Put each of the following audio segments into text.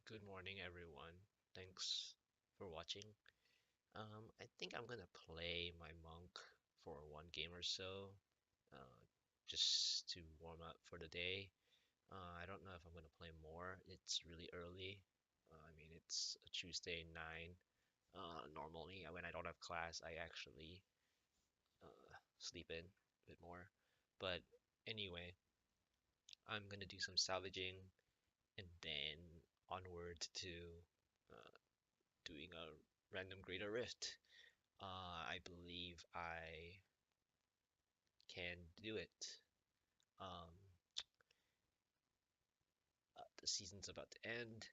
Good morning, everyone. Thanks for watching. I think I'm gonna play my monk for one game or so, uh, just to warm up for the day. I don't know if I'm gonna play more. It's really early. It's a Tuesday 9. Normally, when I don't have class, I actually sleep in a bit more. But anyway, I'm gonna do some salvaging and then onward to uh, doing a random greater rift. I believe I can do it. Um, the season's about to end,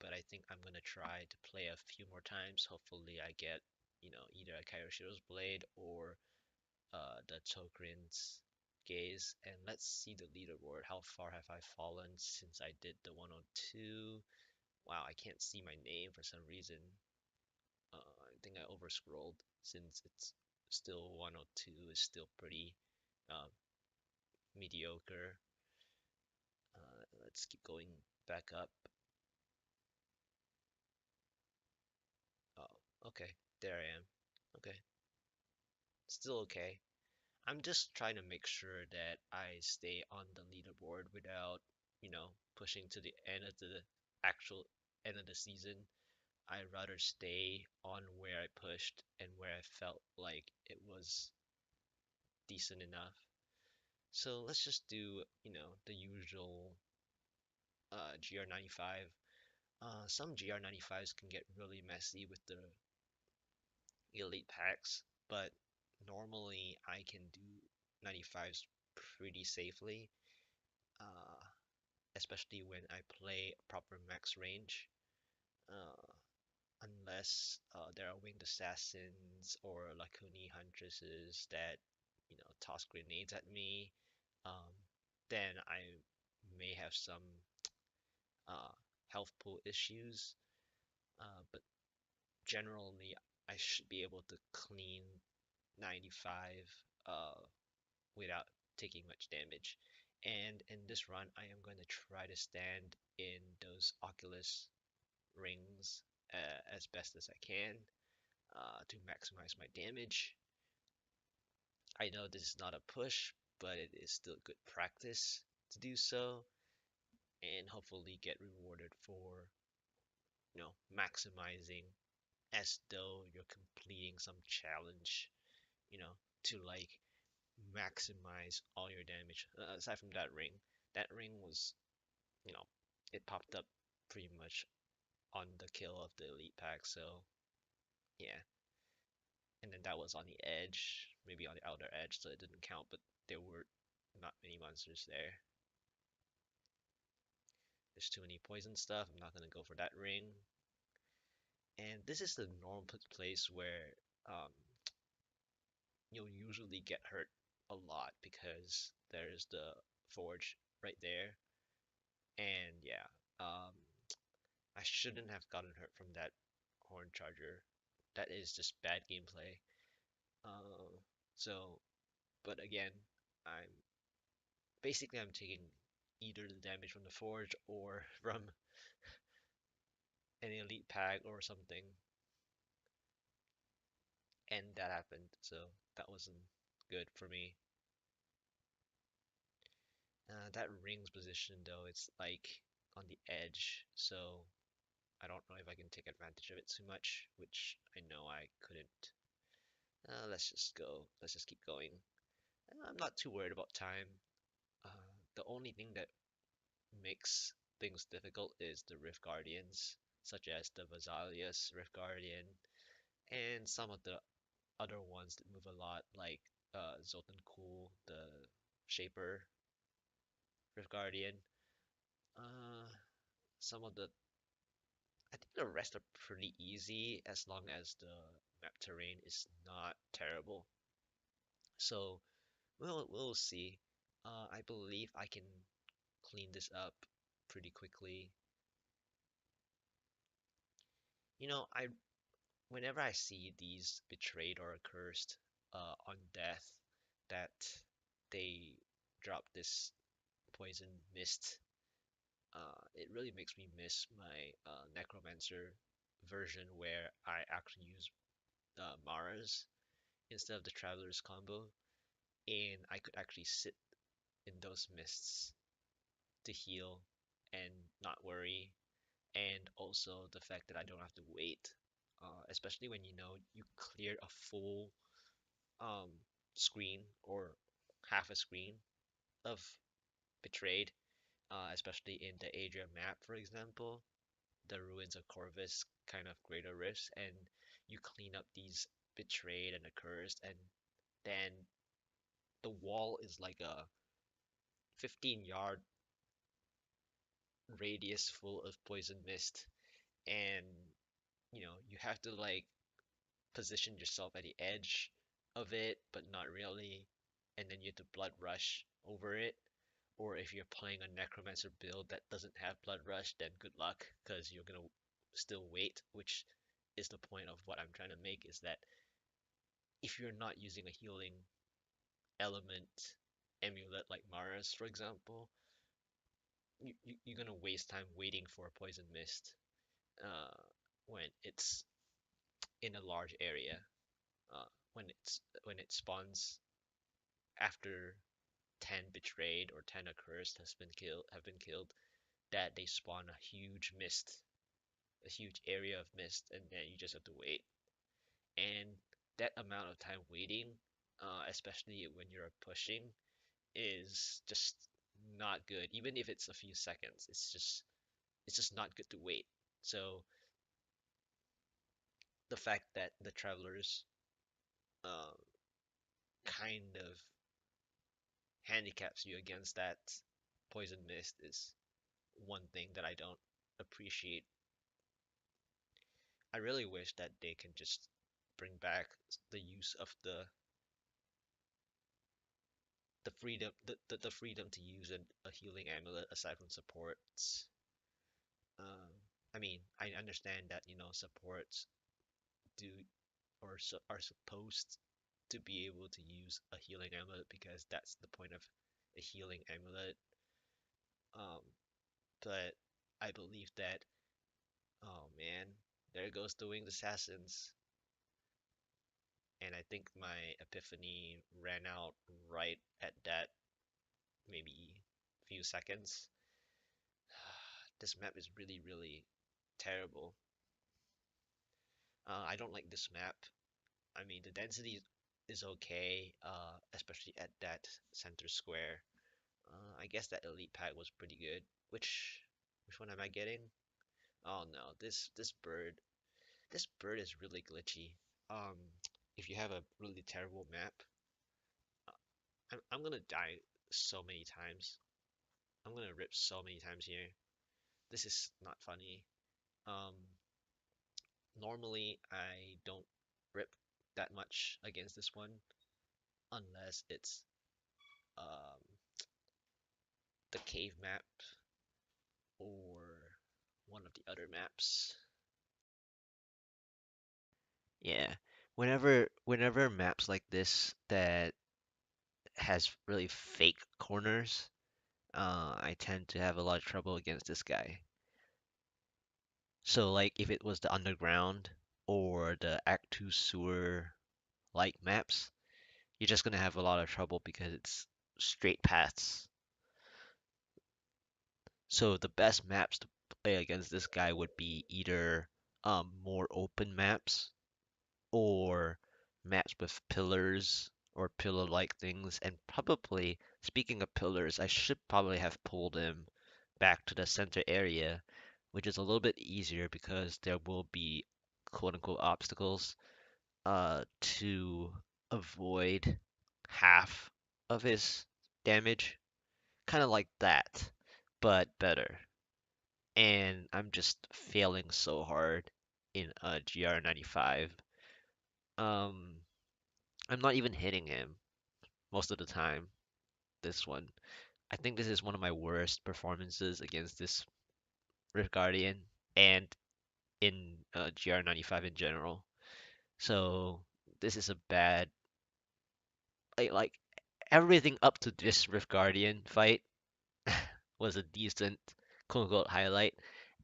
but I think I'm gonna try to play a few more times. Hopefully, I get either a Kyroshiro's blade or the Tokrin's gaze. And let's see the leaderboard. How far have I fallen since I did the 102? Wow, I can't see my name for some reason. I think I over scrolled since it's still 102 is still pretty uh, mediocre. Let's keep going back up. Oh, okay, there I am. Okay, still okay. I'm just trying to make sure that I stay on the leaderboard without, pushing to the end of the actual end of the season. I'd rather stay on where I pushed and where I felt like it was decent enough. So let's just do, the usual GR95. Some GR95s can get really messy with the elite packs, but normally I can do 95s pretty safely, uh, especially when I play proper max range. Uh, unless there are winged assassins or Lakuni huntresses that toss grenades at me, um, then I may have some uh, health pool issues. But generally, I should be able to clean 95 uh, without taking much damage. And in this run, I am going to try to stand in those Oculus rings as best as I can to maximize my damage. I know this is not a push, but it is still good practice to do so, and hopefully get rewarded for maximizing as though you're completing some challenge, you know, to like maximize all your damage. Aside from that ring was, you know, it popped up pretty much on the kill of the elite pack. So yeah, and then that was on the edge, maybe on the outer edge, so it didn't count. But there were not many monsters there. There's too many poison stuff. I'm not gonna go for that ring. And this is the normal place where um, you'll usually get hurt a lot because there's the forge right there. And yeah, um, I shouldn't have gotten hurt from that horn charger. That is just bad gameplay. Uh, so, but again, I'm I'm taking either the damage from the forge or from an elite pack or something, and that happened. So that wasn't good for me. That rings position though, it's like on the edge, so I don't know if I can take advantage of it too much, which I know I couldn't. Let's just go. Let's just keep going. I'm not too worried about time. The only thing that makes things difficult is the Rift Guardians, such as the Vasalius Rift Guardian, and some of the other ones that move a lot, like Zotencool, the Shaper Rift Guardian. Uh, some of the I think the rest are pretty easy as long as the map terrain is not terrible. So we'll see. I believe I can clean this up pretty quickly. I whenever I see these betrayed or accursed on death, that they drop this poison mist it really makes me miss my Necromancer version where I actually use Mara's instead of the Traveler's combo, and I could actually sit in those mists to heal and not worry, and also the fact that I don't have to wait, especially when you know you cleared a full um, screen or half a screen of Betrayed, especially in the Adria map, for example, the ruins of Corvus kind of greater rifts, and you clean up these Betrayed and accursed, and then the wall is like a 15-yard radius full of poison mist, and you have to like position yourself at the edge of it, but not really, and then you have to blood rush over it. Or if you're playing a Necromancer build that doesn't have Blood Rush, then good luck, because you're gonna still wait, which is the point of what I'm trying to make, is that if you're not using a healing element amulet like Mara's, for example, you're gonna waste time waiting for a Poison Mist uh, when it's in a large area. When it spawns after 10 betrayed or 10 accursed have been killed, that they spawn a huge area of mist, and then you just have to wait. And that amount of time waiting, especially when you're pushing, is just not good. Even if it's a few seconds, it's just not good to wait. So the fact that the travelers uh, kind of handicaps you against that poison mist is one thing that I don't appreciate. I really wish that they can just bring back the use of the freedom to use a healing amulet aside from supports. Um, I mean, I understand that supports do are supposed to be able to use a healing amulet because that's the point of a healing amulet. Um, but I believe that, oh man, there goes the winged assassins, and I think my epiphany ran out right at that maybe few seconds. This map is really, really terrible. I don't like this map. I mean, the density is okay, especially at that center square. I guess that elite pack was pretty good. Which one am I getting? Oh no, this bird is really glitchy. Um, if you have a really terrible map, I'm gonna die so many times. I'm gonna rip so many times here. This is not funny. Um, Normally I don't rip that much against this one unless it's um, the cave map or one of the other maps. Yeah, whenever maps like this that has really fake corners, I tend to have a lot of trouble against this guy. So like if it was the underground or the Act 2 sewer like maps, you're just gonna have a lot of trouble because it's straight paths. So the best maps to play against this guy would be either more open maps or maps with pillars or pillar-like things. And probably, speaking of pillars, I should probably have pulled him back to the center area, which is a little bit easier because there will be quote-unquote obstacles to avoid half of his damage. Kind of like that, but better. And I'm just failing so hard in GR95. Um, I'm not even hitting him most of the time. This one, I think this is one of my worst performances against this Rift Guardian and in GR95 in general. So this is a bad, like everything up to this Rift Guardian fight was a decent quote unquote highlight,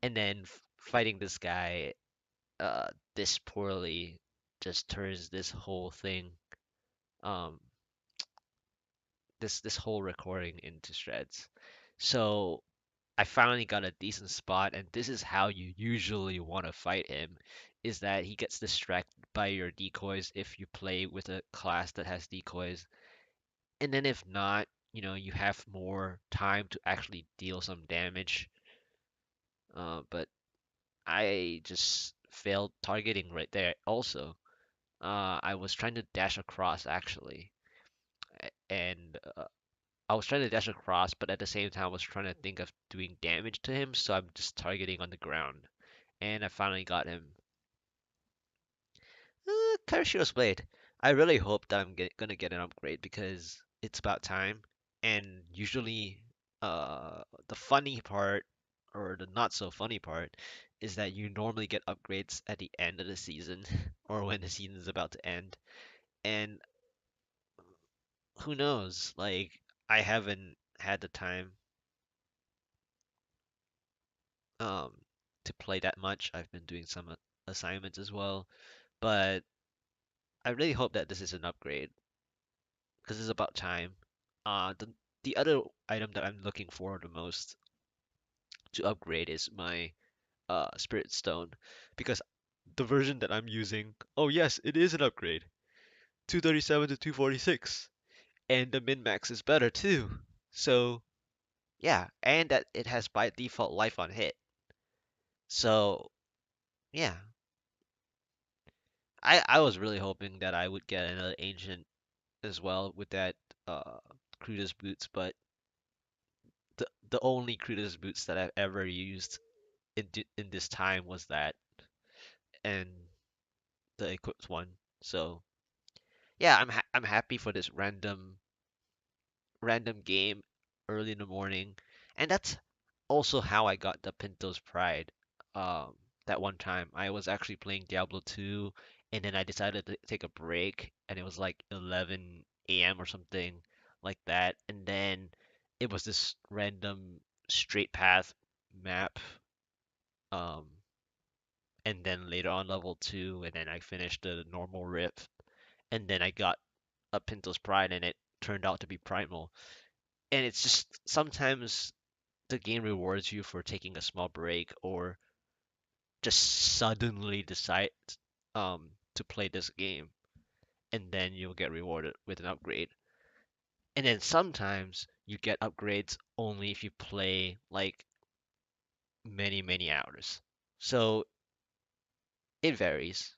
and then fighting this guy this poorly just turns this whole thing, um this whole recording into shreds. So I finally got a decent spot, and this is how you usually want to fight him, is that he gets distracted by your decoys if you play with a class that has decoys. And then if not, you have more time to actually deal some damage. But I just failed targeting right there also. I was trying to dash across actually, and I was trying to dash across, but at the same time I was trying to think of doing damage to him, so I'm just targeting on the ground. And I finally got him. Kyroshiro Blade. I really hope that gonna get an upgrade because it's about time. And usually, the funny part or the not so funny part is that you normally get upgrades at the end of the season or when the season is about to end. And who knows? Like, I haven't had the time um to play that much. I've been doing some assignments as well, but I really hope that this is an upgrade because it's about time. The other item that I'm looking for the most to upgrade is my Spirit Stone because the version that I'm using, oh yes, it is an upgrade, 237 to 246, and the min max is better too. So yeah, and that it has by default life on hit. So yeah, I was really hoping that I would get another ancient as well with that uh Crutus boots, but the only Crutus boots that I've ever used in this time was that and the equipped one. So yeah, I'm happy for this random game early in the morning, and that's also how I got the Pinto's Pride. Um, that one time I was actually playing Diablo 2, and then I decided to take a break, and it was like 11 a.m. or something like that, and then it was this random straight path map. Um, and then later on level 2, and then I finished the normal rift, and then I got a Pinto's Pride, and it turned out to be primal. And it's just sometimes the game rewards you for taking a small break or just suddenly decide to play this game, and then you'll get rewarded with an upgrade. And then sometimes you get upgrades only if you play like many hours. So it varies.